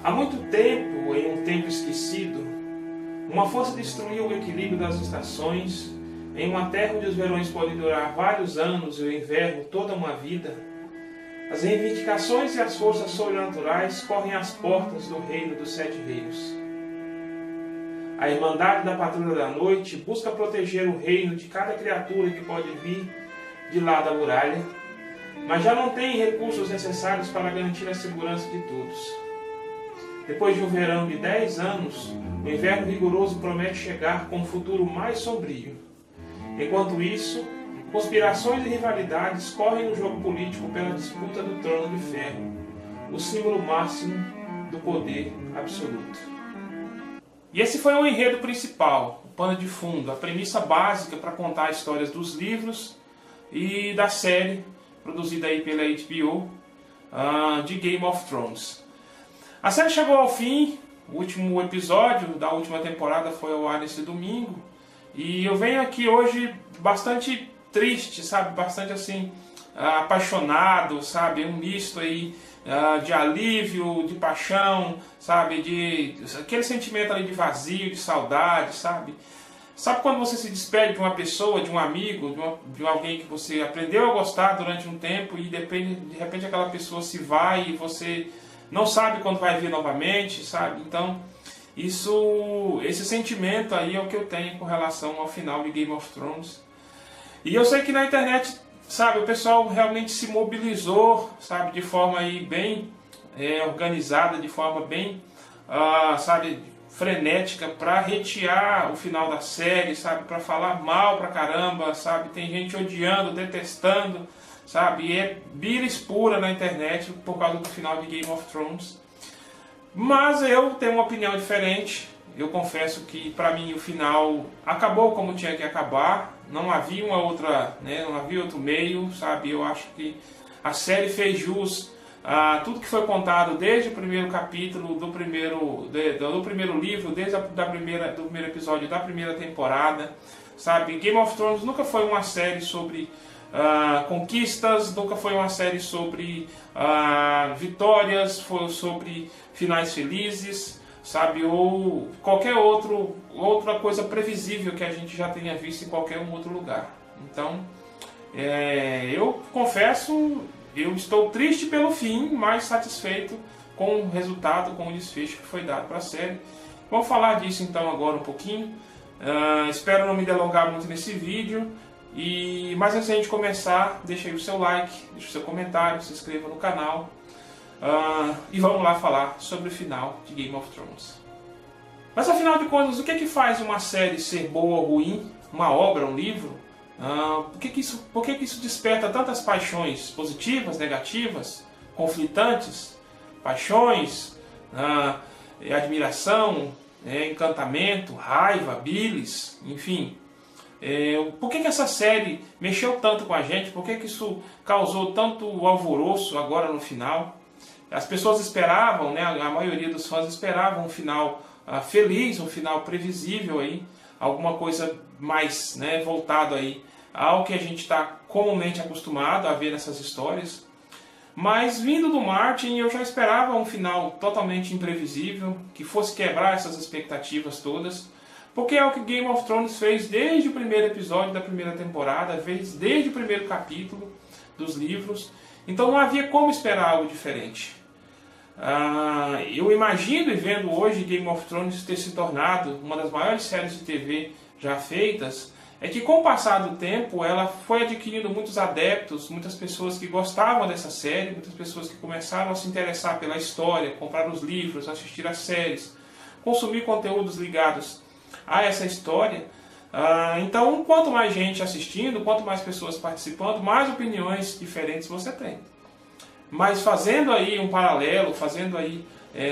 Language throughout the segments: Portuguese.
Há muito tempo, em um tempo esquecido, uma força destruiu o equilíbrio das estações. Em uma terra onde os verões podem durar vários anos e o inverno toda uma vida, as reivindicações e as forças sobrenaturais correm às portas do reino dos Sete Reinos. A Irmandade da Patrulha da Noite busca proteger o reino de cada criatura que pode vir de lá da muralha, mas já não tem recursos necessários para garantir a segurança de todos. Depois de um verão de 10 anos, o inverno rigoroso promete chegar com um futuro mais sombrio. Enquanto isso, conspirações e rivalidades correm no jogo político pela disputa do trono de ferro, o símbolo máximo do poder absoluto. E esse foi o enredo principal, o pano de fundo, a premissa básica para contar histórias dos livros e da série produzida aí pela HBO de Game of Thrones. A série chegou ao fim, o último episódio da última temporada foi ao ar nesse domingo, e eu venho aqui hoje bastante triste, sabe, bastante assim, apaixonado, sabe, um misto aí de alívio, de paixão, sabe, de aquele sentimento ali de vazio, de saudade, sabe. Sabe quando você se despede de uma pessoa, de um amigo, de alguém que você aprendeu a gostar durante um tempo e de repente aquela pessoa se vai e você não sabe quando vai vir novamente, sabe? Então, esse sentimento aí é o que eu tenho com relação ao final de Game of Thrones. E eu sei que na internet, sabe, o pessoal realmente se mobilizou, sabe, de forma aí bem organizada, de forma bem, sabe, frenética para retear o final da série, sabe, para falar mal pra caramba, sabe, tem gente odiando, detestando, sabe, e é bilis pura na internet por causa do final de Game of Thrones. Mas eu tenho uma opinião diferente. Eu confesso que para mim o final acabou como tinha que acabar, não havia uma outra, né, não havia outro meio, sabe, eu acho que a série fez jus tudo que foi contado desde o primeiro capítulo do primeiro livro, desde do primeiro episódio da primeira temporada, sabe? Game of Thrones nunca foi uma série sobre conquistas, nunca foi uma série sobre vitórias, foi sobre finais felizes, sabe? Ou qualquer outra coisa previsível que a gente já tenha visto em qualquer outro lugar. Então, eu confesso, eu estou triste pelo fim, mas satisfeito com o resultado, com o desfecho que foi dado para a série. Vamos falar disso então agora um pouquinho. Espero não me delongar muito nesse vídeo. Mas antes de a gente começar, deixa aí o seu like, deixa o seu comentário, se inscreva no canal. E vamos lá falar sobre o final de Game of Thrones. Mas afinal de contas, o que é que faz uma série ser boa ou ruim? Uma obra, um livro? Por que isso desperta tantas paixões positivas, negativas, conflitantes? Paixões, admiração, encantamento, raiva, bilis, enfim. Por que essa série mexeu tanto com a gente? Por que isso causou tanto alvoroço agora no final? As pessoas esperavam, né, a maioria dos fãs esperavam um final feliz, um final previsível, aí, alguma coisa mais, né, voltado aí ao que a gente está comumente acostumado a ver nessas histórias. Mas vindo do Martin, eu já esperava um final totalmente imprevisível, que fosse quebrar essas expectativas todas, porque é o que Game of Thrones fez desde o primeiro episódio da primeira temporada, fez desde o primeiro capítulo dos livros, então não havia como esperar algo diferente. Eu imagino e vendo hoje Game of Thrones ter se tornado uma das maiores séries de TV já feitas, é que com o passar do tempo ela foi adquirindo muitos adeptos, muitas pessoas que gostavam dessa série, muitas pessoas que começaram a se interessar pela história, comprar os livros, assistir às séries, consumir conteúdos ligados a essa história. Então, quanto mais gente assistindo, quanto mais pessoas participando, mais opiniões diferentes você tem. Mas fazendo aí um paralelo,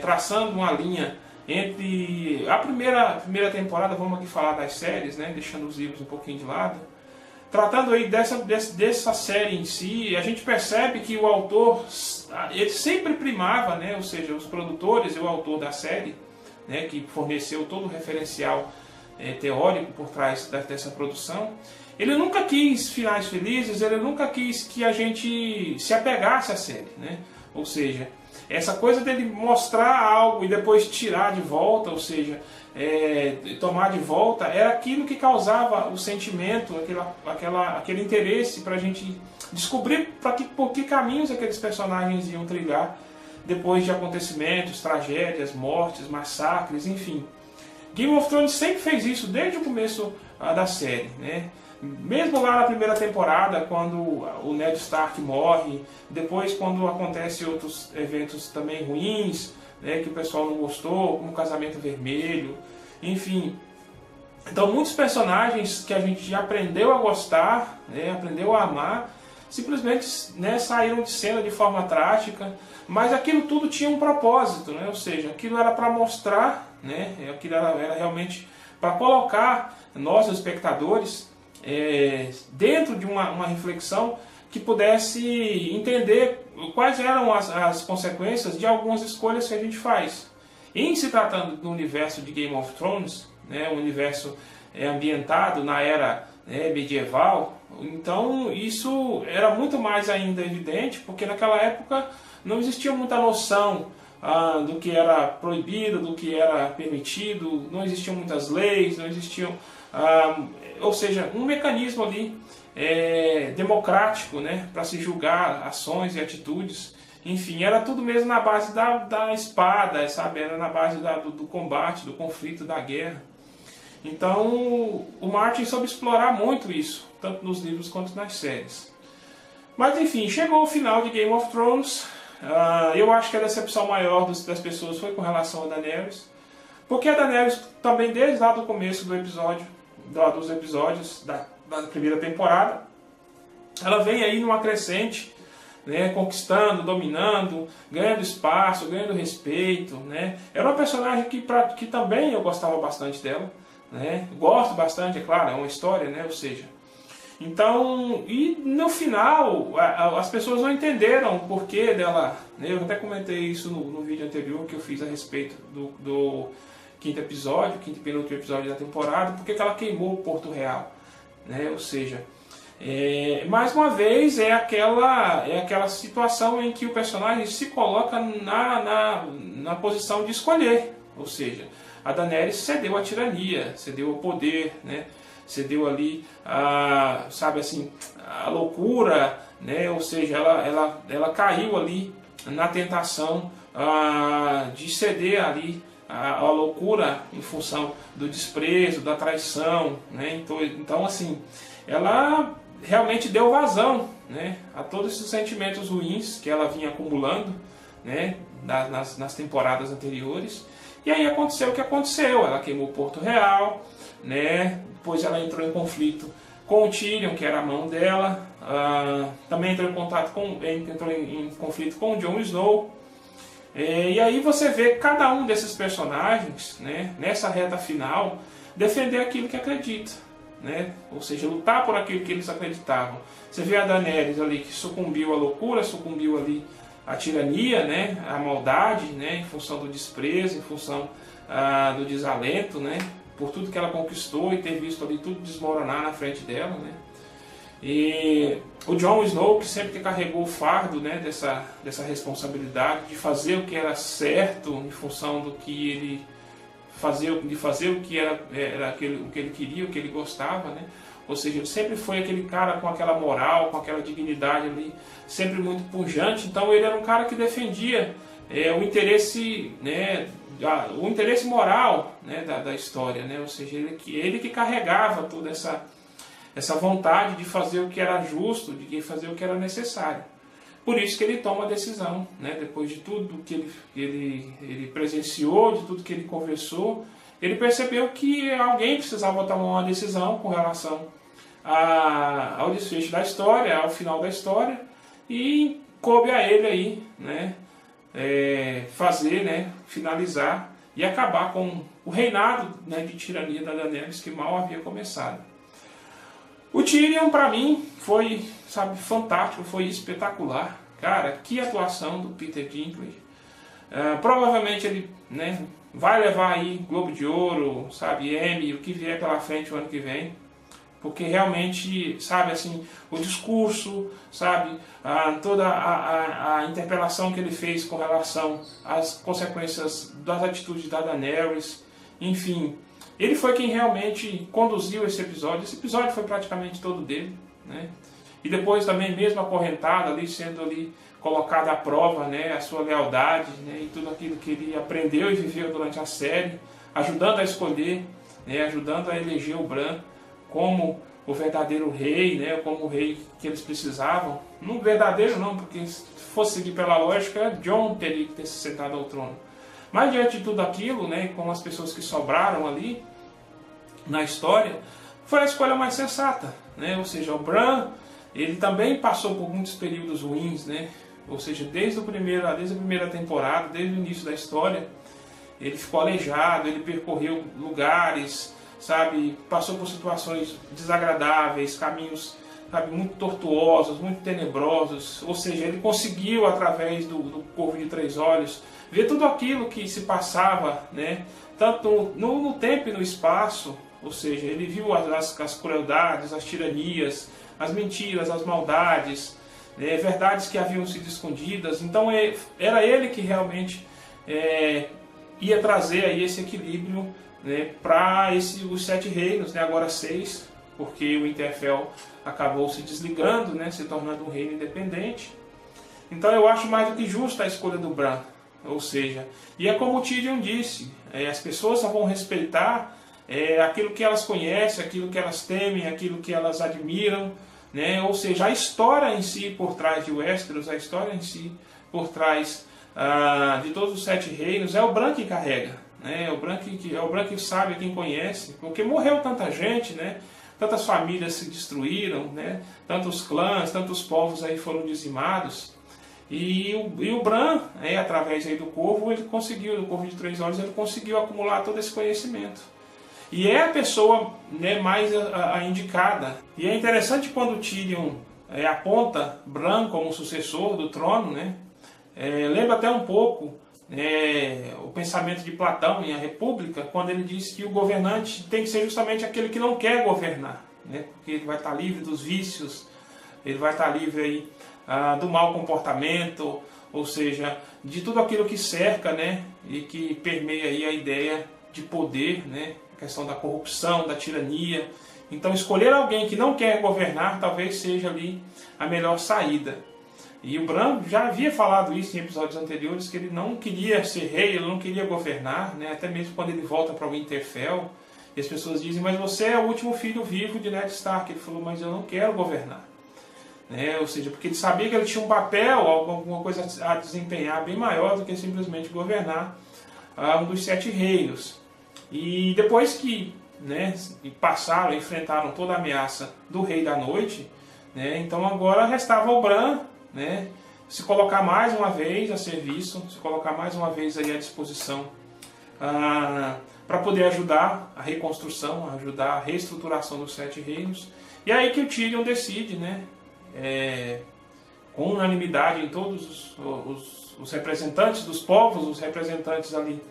traçando uma linha entre a primeira temporada, vamos aqui falar das séries, né, deixando os livros um pouquinho de lado, tratando aí dessa série em si, a gente percebe que o autor, ele sempre primava, né, ou seja, os produtores e o autor da série, né, que forneceu todo o referencial teórico por trás dessa produção, ele nunca quis finais felizes, ele nunca quis que a gente se apegasse à série, né? Ou seja, essa coisa dele mostrar algo e depois tirar de volta, ou seja, tomar de volta, era aquilo que causava o sentimento, aquele interesse para a gente descobrir por que caminhos aqueles personagens iam trilhar depois de acontecimentos, tragédias, mortes, massacres, enfim. Game of Thrones sempre fez isso desde o começo da série, né? Mesmo lá na primeira temporada, quando o Ned Stark morre, depois quando acontecem outros eventos também ruins, né, que o pessoal não gostou, como o Casamento Vermelho, enfim. Então muitos personagens que a gente já aprendeu a gostar, né, aprendeu a amar, simplesmente, né, saíram de cena de forma trágica, mas aquilo tudo tinha um propósito, né, ou seja, aquilo era para mostrar, né, aquilo era realmente para colocar nós, os espectadores, dentro de uma reflexão que pudesse entender quais eram as consequências de algumas escolhas que a gente faz. Em se tratando do universo de Game of Thrones, né, um universo ambientado na era medieval, então isso era muito mais ainda evidente, porque naquela época não existia muita noção do que era proibido, do que era permitido, não existiam muitas leis, não existiam, ou seja, um mecanismo ali democrático, né, para se julgar ações e atitudes. Enfim, era tudo mesmo na base da espada, sabe? Era na base do combate, do conflito, da guerra. Então o Martin soube explorar muito isso, tanto nos livros quanto nas séries. Mas enfim, chegou o final de Game of Thrones. Eu acho que a decepção maior das pessoas foi com relação a Daenerys, porque a Daenerys também desde lá do começo dos episódios da primeira temporada, ela vem aí numa crescente, né, conquistando, dominando, ganhando espaço, ganhando respeito, né. Era uma personagem que também eu gostava bastante dela, né, gosto bastante, é claro, é uma história, né, ou seja, então, e no final, as pessoas não entenderam o porquê dela, né, eu até comentei isso no vídeo anterior que eu fiz a respeito do quinto e penúltimo episódio da temporada, porque ela queimou o Porto Real, né, ou seja, mais uma vez é aquela situação em que o personagem se coloca na posição de escolher, ou seja, a Daenerys cedeu à tirania, cedeu ao poder, né, cedeu ali sabe assim, a loucura, né, ou seja, ela caiu ali na tentação de ceder ali a loucura em função do desprezo, da traição, né? Então assim, ela realmente deu vazão, né, a todos esses sentimentos ruins que ela vinha acumulando, né, nas temporadas anteriores. E aí aconteceu o que aconteceu, ela queimou o Porto Real, né, depois ela entrou em conflito com o Tyrion, que era a mão dela, também entrou em conflito com o Jon Snow. E aí você vê cada um desses personagens, né, nessa reta final, defender aquilo que acredita, né, ou seja, lutar por aquilo que eles acreditavam. Você vê a Daenerys ali que sucumbiu à loucura, sucumbiu ali à tirania, né, à maldade, né, em função do desprezo, em função do desalento, né, por tudo que ela conquistou e ter visto ali tudo desmoronar na frente dela, né. E o Jon Snow, que sempre carregou o fardo, né, dessa responsabilidade de fazer o que era certo em função do que ele de fazer o que era o que ele queria, o que ele gostava, né? Ou seja, ele sempre foi aquele cara com aquela moral, com aquela dignidade ali, sempre muito pujante. Então ele era um cara que defendia o interesse, né, o interesse moral, né, da história, né? Ou seja, ele que carregava toda essa vontade de fazer o que era justo, de fazer o que era necessário. Por isso que ele toma a decisão, né? Depois de tudo que ele presenciou, de tudo que ele conversou, ele percebeu que alguém precisava tomar uma decisão com relação ao desfecho da história, ao final da história, e coube a ele aí, né, fazer, né, finalizar e acabar com o reinado, né, de tirania da Daenerys, que mal havia começado. O Tyrion, para mim, foi, sabe, fantástico, foi espetacular. Cara, que atuação do Peter Dinklage. Provavelmente ele, né, vai levar aí Globo de Ouro, sabe, Emmy, o que vier pela frente o ano que vem. porque realmente, sabe, assim, o discurso, sabe, toda a interpelação que ele fez com relação às consequências das atitudes da Daenerys, enfim, ele foi quem realmente conduziu esse episódio foi praticamente todo dele, né, e depois também mesmo acorrentado ali, sendo ali colocado à prova, né, a sua lealdade, né, e tudo aquilo que ele aprendeu e viveu durante a série, ajudando a escolher, né, ajudando a eleger o Bran como o verdadeiro rei, né, como o rei que eles precisavam. Não verdadeiro não, porque se fosse seguir pela lógica, Jon teria que ter se sentado ao trono. Mas diante de tudo aquilo, né, com as pessoas que sobraram ali na história, foi a escolha mais sensata, né, ou seja, o Bran, ele também passou por muitos períodos ruins, né, ou seja, desde a primeira temporada, desde o início da história, ele ficou aleijado, ele percorreu lugares, sabe, passou por situações desagradáveis, caminhos, sabe, muito tortuosos, muito tenebrosos, ou seja, ele conseguiu, através do Corvo de Três Olhos, ver tudo aquilo que se passava, né, tanto no tempo e no espaço, ou seja, ele viu as crueldades, as tiranias, as mentiras, as maldades, verdades que haviam sido escondidas. Então era ele que realmente ia trazer aí esse equilíbrio, né, para os 7 reinos, né, agora 6, porque o Winterfell acabou se desligando, né, se tornando um reino independente. Então eu acho mais do que justa a escolha do Bran, ou seja, e é como o Tyrion disse, as pessoas só vão respeitar aquilo que elas conhecem, aquilo que elas temem, aquilo que elas admiram, né, ou seja, a história em si por trás de Westeros, a história em si por trás de todos os 7 reinos, é o Bran que carrega. É o Bran que sabe, quem conhece, porque morreu tanta gente, né? Tantas famílias se destruíram, né? Tantos clãs, tantos povos aí foram dizimados, e o Bran, através aí do Corvo, do Corvo de Três Olhos, ele conseguiu acumular todo esse conhecimento. E é a pessoa, né, mais a indicada. E é interessante quando Tyrion aponta Bran como sucessor do trono, né? Lembra até um pouco o pensamento de Platão em A República, quando ele diz que o governante tem que ser justamente aquele que não quer governar, né? Porque ele vai estar livre dos vícios, ele vai estar livre aí, do mau comportamento, ou seja, de tudo aquilo que cerca, né, e que permeia aí a ideia de poder, né, a questão da corrupção, da tirania. Então escolher alguém que não quer governar talvez seja ali a melhor saída. E o Bran já havia falado isso em episódios anteriores, que ele não queria ser rei, ele não queria governar, né? Até mesmo quando ele volta para o Winterfell, e as pessoas dizem, mas você é o último filho vivo de Ned Stark. Ele falou, mas eu não quero governar. Né? Ou seja, porque ele sabia que ele tinha um papel, alguma coisa a desempenhar bem maior do que simplesmente governar um dos 7 reinos. E depois que, né, enfrentaram toda a ameaça do Rei da Noite, né, então agora restava o Bran, né, se colocar mais uma vez a serviço, se colocar mais uma vez aí à disposição para poder ajudar a reconstrução, ajudar a reestruturação dos 7 reinos. E aí que o Tyrion decide, né, com unanimidade em todos os representantes dos povos, os representantes ali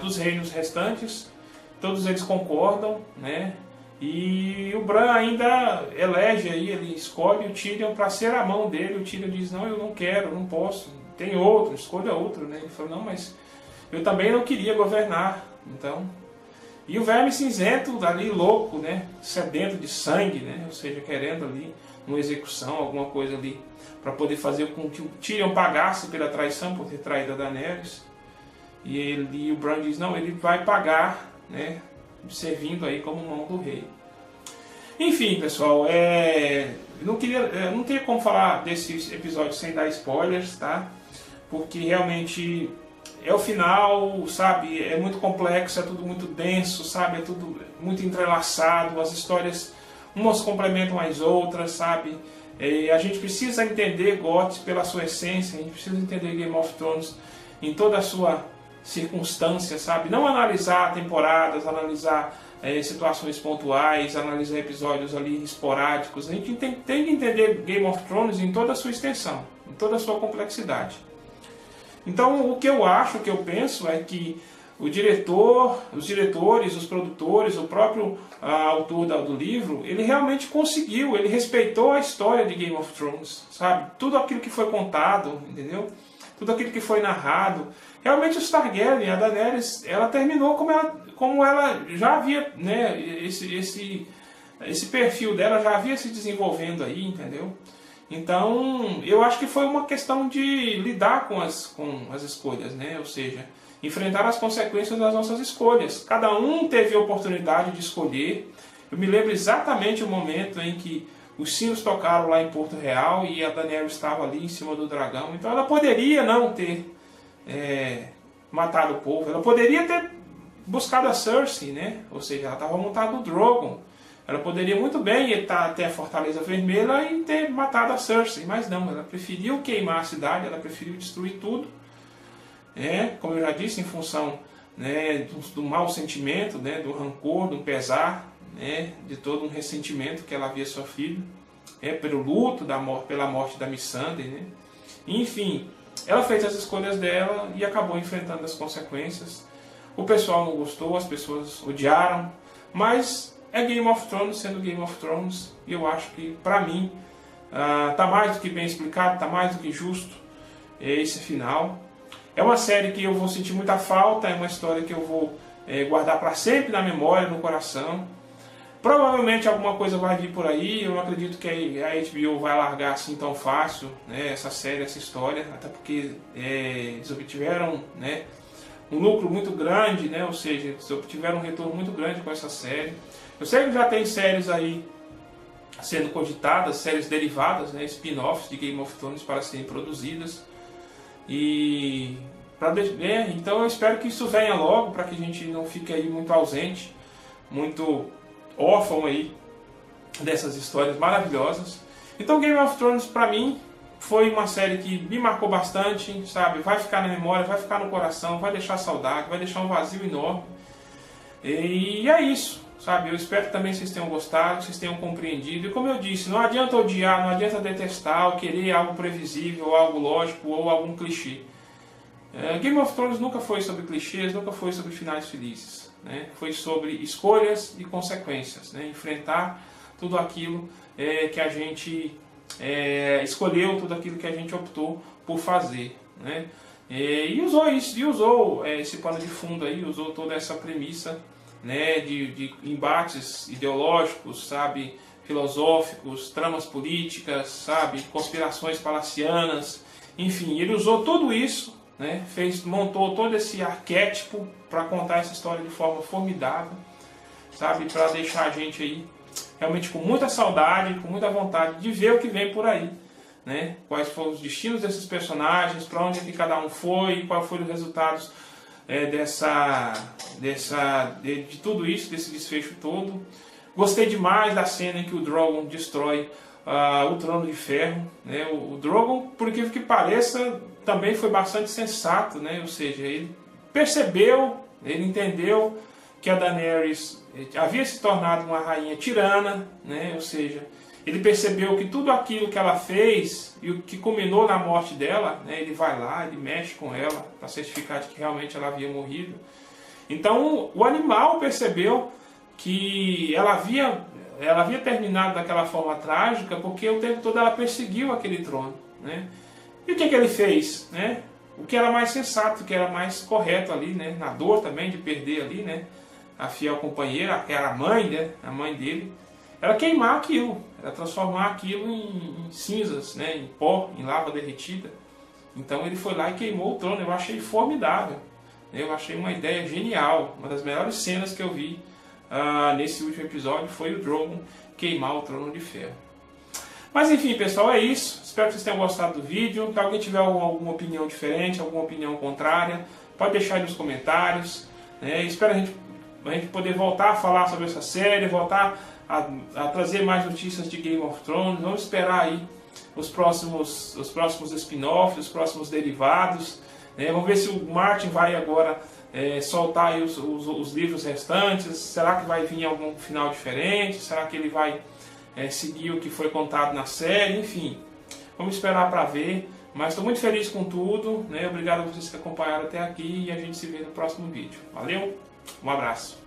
dos reinos restantes, todos eles concordam, né? E o Bran ainda elege aí, ele escolhe o Tyrion para ser a mão dele. O Tyrion diz, não, eu não quero, não posso, tem outro, escolha outro, né? Ele falou, não, mas eu também não queria governar, então... E o Verme Cinzento ali louco, né? Sedento de sangue, né? Ou seja, querendo ali uma execução, alguma coisa ali, para poder fazer com que o Tyrion pagasse pela traição, por ter traído a Daenerys. E o Bran diz, não, ele vai pagar, né, servindo aí como mão do rei. Enfim, pessoal, não teria como falar desse episódio sem dar spoilers, tá? Porque realmente é o final, sabe? É muito complexo, é tudo muito denso, sabe? É tudo muito entrelaçado, as histórias umas complementam as outras, sabe? A gente precisa entender GOT pela sua essência, a gente precisa entender Game of Thrones em toda a sua circunstância, sabe? Não analisar temporadas, analisar situações pontuais, analisar episódios ali esporádicos. A gente tem que entender Game of Thrones em toda a sua extensão, em toda a sua complexidade. Então, o que eu acho, o que eu penso é que o diretor, os diretores, os produtores, o próprio autor do livro, ele realmente conseguiu, ele respeitou a história de Game of Thrones, sabe? Tudo aquilo que foi contado, entendeu? Tudo aquilo que foi narrado. Realmente os Targaryen, a Daenerys, ela terminou como ela já havia, né? Esse perfil dela já havia se desenvolvendo aí, entendeu? Então, eu acho que foi uma questão de lidar com as escolhas, né? Ou seja, enfrentar as consequências das nossas escolhas. Cada um teve a oportunidade de escolher. Eu me lembro exatamente o momento em que os sinos tocaram lá em Porto Real e a Daenerys estava ali em cima do dragão. Então ela poderia não ter matado o povo. Ela poderia ter buscado a Cersei, né? Ou seja, ela estava montada no Drogon. Ela poderia muito bem ir até a Fortaleza Vermelha e ter matado a Cersei. Mas não, ela preferiu queimar a cidade, ela preferiu destruir tudo. Como eu já disse, em função, né, do mau sentimento, né, do rancor, do pesar, né, de todo um ressentimento que ela havia sofrido, pelo luto pela morte da Missandei, né. Enfim, ela fez as escolhas dela e acabou enfrentando as consequências. O pessoal não gostou, as pessoas odiaram, mas é Game of Thrones sendo Game of Thrones, e eu acho que, para mim, está mais do que bem explicado, está mais do que justo esse final. É uma série que eu vou sentir muita falta, é uma história que eu vou guardar para sempre na memória, no coração. Provavelmente alguma coisa vai vir por aí, eu não acredito que a HBO vai largar assim tão fácil, né, essa série, essa história, até porque eles obtiveram, né, um lucro muito grande, né, ou seja, eles obtiveram um retorno muito grande com essa série. Eu sei que já tem séries aí sendo cogitadas, séries derivadas, né, spin-offs de Game of Thrones para serem produzidas. E então eu espero que isso venha logo, para que a gente não fique aí muito ausente, muito órfão aí dessas histórias maravilhosas. Então Game of Thrones para mim foi uma série que me marcou bastante, sabe? Vai ficar na memória, vai ficar no coração, vai deixar saudade, vai deixar um vazio enorme. E é isso, sabe? Eu espero que também vocês tenham gostado, vocês tenham compreendido. E como eu disse, não adianta odiar, não adianta detestar ou querer algo previsível, ou algo lógico, ou algum clichê. Game of Thrones nunca foi sobre clichês, nunca foi sobre finais felizes, né? Foi sobre escolhas e consequências, né? Enfrentar tudo aquilo que a gente escolheu, tudo aquilo que a gente optou por fazer, né? E usou isso, esse pano de fundo aí, usou toda essa premissa, né, de embates ideológicos, sabe, filosóficos, tramas políticas, sabe, conspirações palacianas, enfim, ele usou tudo isso, né, montou todo esse arquétipo para contar essa história de forma formidável, sabe, para deixar a gente aí realmente com muita saudade, com muita vontade de ver o que vem por aí, né, quais foram os destinos desses personagens, para onde é que cada um foi, quais foram os resultados de tudo isso, desse desfecho todo. Gostei demais da cena em que o Drogon destrói o Trono de Ferro, né? O Drogon, por incrível que pareça, também foi bastante sensato, né? Ou seja, ele percebeu, ele entendeu que a Daenerys havia se tornado uma rainha tirana, né? Ou seja, ele percebeu que tudo aquilo que ela fez e o que culminou na morte dela, né, ele vai lá, ele mexe com ela para certificar de que realmente ela havia morrido. Então o animal percebeu que ela havia terminado daquela forma trágica porque o tempo todo ela perseguiu aquele trono, né? E o que ele fez, né? O que era mais sensato, o que era mais correto ali, né? Na dor também de perder ali, né, a fiel companheira, que era a mãe, né? A mãe dele. Era queimar aquilo, era transformar aquilo em cinzas, né, em pó, em lava derretida. Então ele foi lá e queimou o trono. Eu achei formidável, eu achei uma ideia genial. Uma das melhores cenas que eu vi nesse último episódio foi o Drogon queimar o Trono de Ferro. Mas enfim, pessoal, é isso. Espero que vocês tenham gostado do vídeo. Se alguém tiver alguma opinião diferente, alguma opinião contrária, pode deixar aí nos comentários, né? Espero a gente poder voltar a falar sobre essa série, voltar a trazer mais notícias de Game of Thrones. Vamos esperar aí os próximos spin-offs, os próximos derivados, né? Vamos ver se o Martin vai agora soltar aí os livros restantes. Será que vai vir algum final diferente? Será que ele vai seguir o que foi contado na série? Enfim, vamos esperar para ver, Mas estou muito feliz com tudo, né? Obrigado a vocês que acompanharam até aqui e a gente se vê no próximo vídeo. Valeu, um abraço.